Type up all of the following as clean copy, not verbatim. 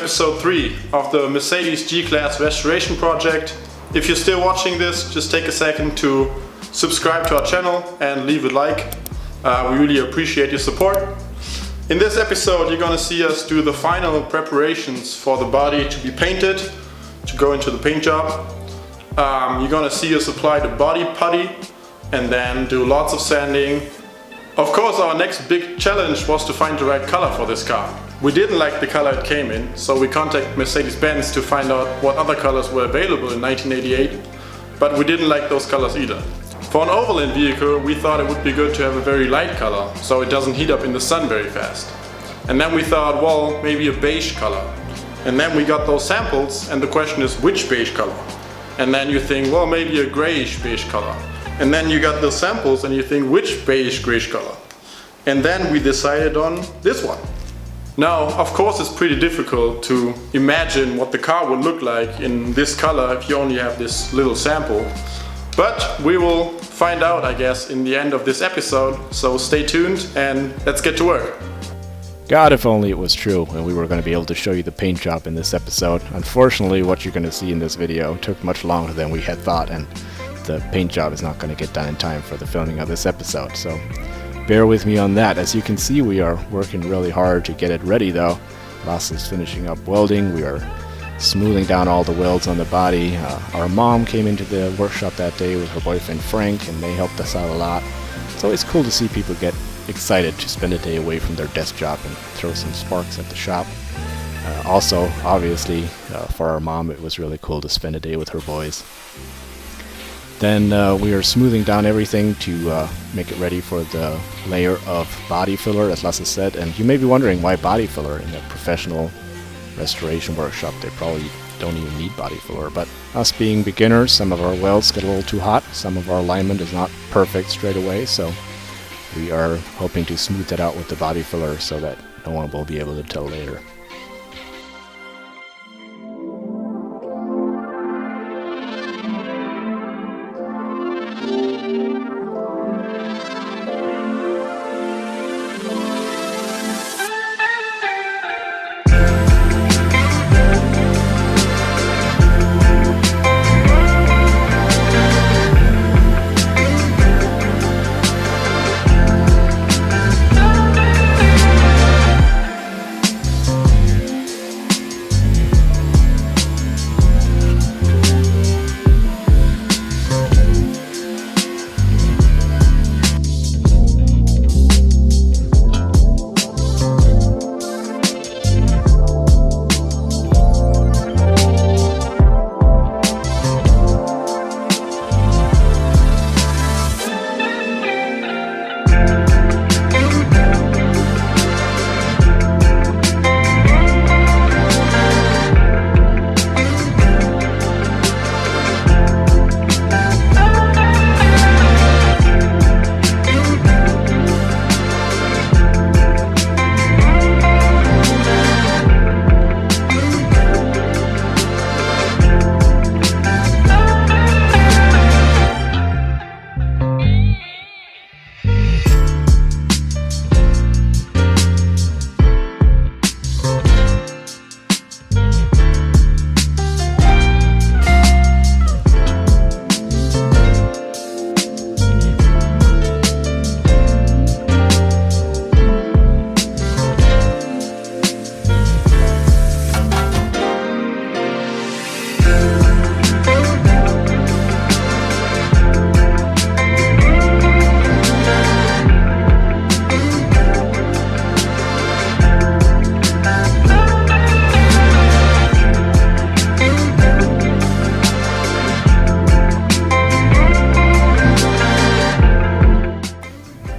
episode 3 of the Mercedes G-Class restoration project. If you're still watching this, just take a second to subscribe to our channel and leave a like. We really appreciate your support. In this episode you're gonna see us do the final preparations for the body to be painted, to go into the paint job. You're gonna see us apply the body putty and then do lots of sanding. Of course, our next big challenge was to find the right color for this car. We didn't like the color it came in, so we contacted Mercedes-Benz to find out what other colors were available in 1988, but we didn't like those colors either. For an overland vehicle, we thought it would be good to have a very light color, so it doesn't heat up in the sun very fast. And then we thought, well, maybe a beige color. And then we got those samples, and the question is, which beige color? And then you think, well, maybe a grayish beige color. And then you got the samples and you think, which beige grayish color? And then we decided on this one. Now, of course, it's pretty difficult to imagine what the car would look like in this color if you only have this little sample. But we will find out, I guess, in the end of this episode. So stay tuned and let's get to work. God, if only it was true and we were going to be able to show you the paint job in this episode. Unfortunately, what you're going to see in this video took much longer than we had thought, and the paint job is not going to get done in time for the filming of this episode, so bear with me on that. As you can see, we are working really hard to get it ready though. Lasse is finishing up welding. We are smoothing down all the welds on the body. Our mom came into the workshop that day with her boyfriend Frank, and they helped us out a lot. It's always cool to see people get excited to spend a day away from their desk job and throw some sparks at the shop. Also, obviously, for our mom, it was really cool to spend a day with her boys. Then we are smoothing down everything to make it ready for the layer of body filler, as Lasse said. And you may be wondering, why body filler in a professional restoration workshop? They probably don't even need body filler. But us being beginners, some of our welds get a little too hot. Some of our alignment is not perfect straight away. So we are hoping to smooth that out with the body filler so that no one will be able to tell later.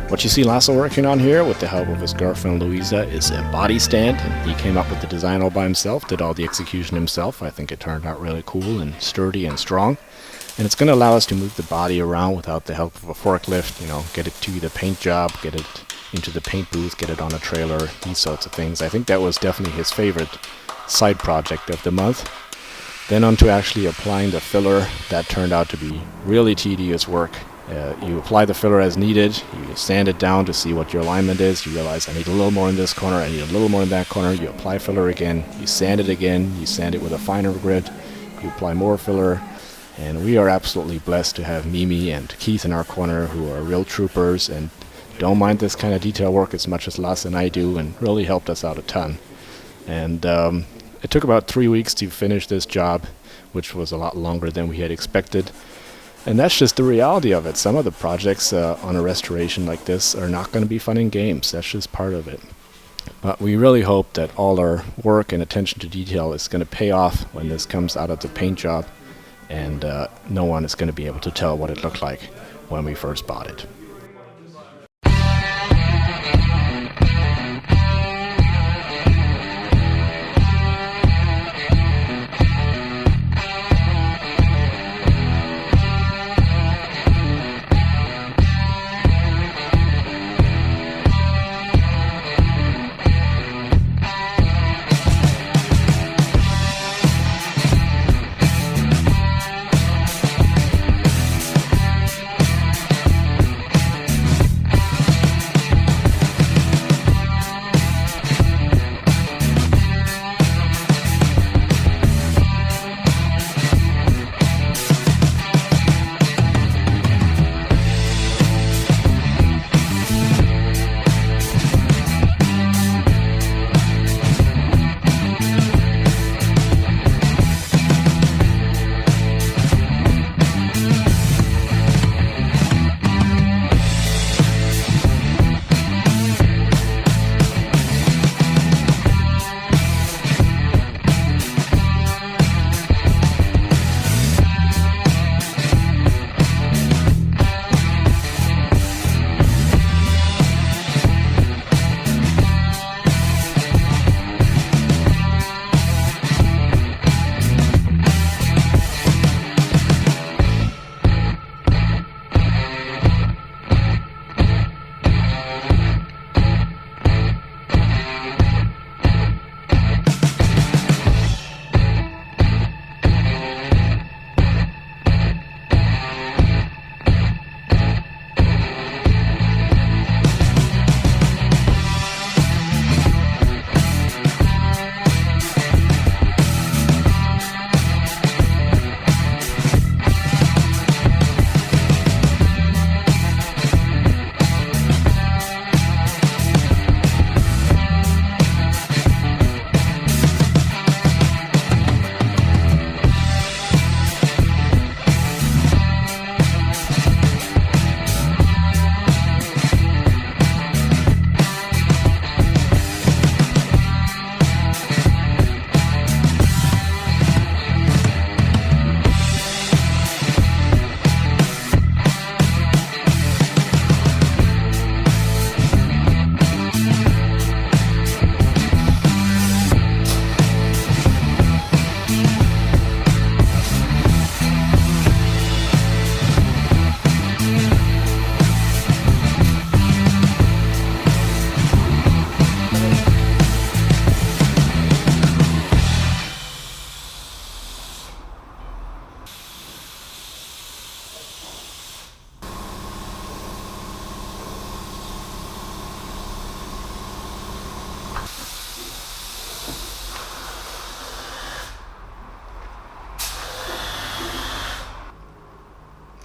What you see Lasse working on here with the help of his girlfriend Louisa is a body stand, and he came up with the design all by himself, did all the execution himself. I think it turned out really cool and sturdy and strong. And it's going to allow us to move the body around without the help of a forklift, get it to the paint job, get it into the paint booth, get it on a trailer, these sorts of things. I think that was definitely his favorite side project of the month. Then on to actually applying the filler. That turned out to be really tedious work. You apply the filler as needed, you sand it down to see what your alignment is, you realize I need a little more in this corner, I need a little more in that corner, you apply filler again, you sand it again, you sand it with a finer grit, you apply more filler, and we are absolutely blessed to have Mimi and Keith in our corner who are real troopers and don't mind this kind of detail work as much as Lasse and I do, and really helped us out a ton. And it took about 3 weeks to finish this job, which was a lot longer than we had expected. And that's just the reality of it. Some of the projects on a restoration like this are not going to be fun and games. That's just part of it. But we really hope that all our work and attention to detail is going to pay off when this comes out of the paint job, and no one is going to be able to tell what it looked like when we first bought it.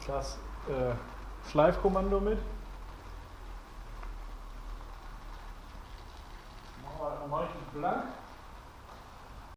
Das Schleifkommando mit. Dann mache ich den blank.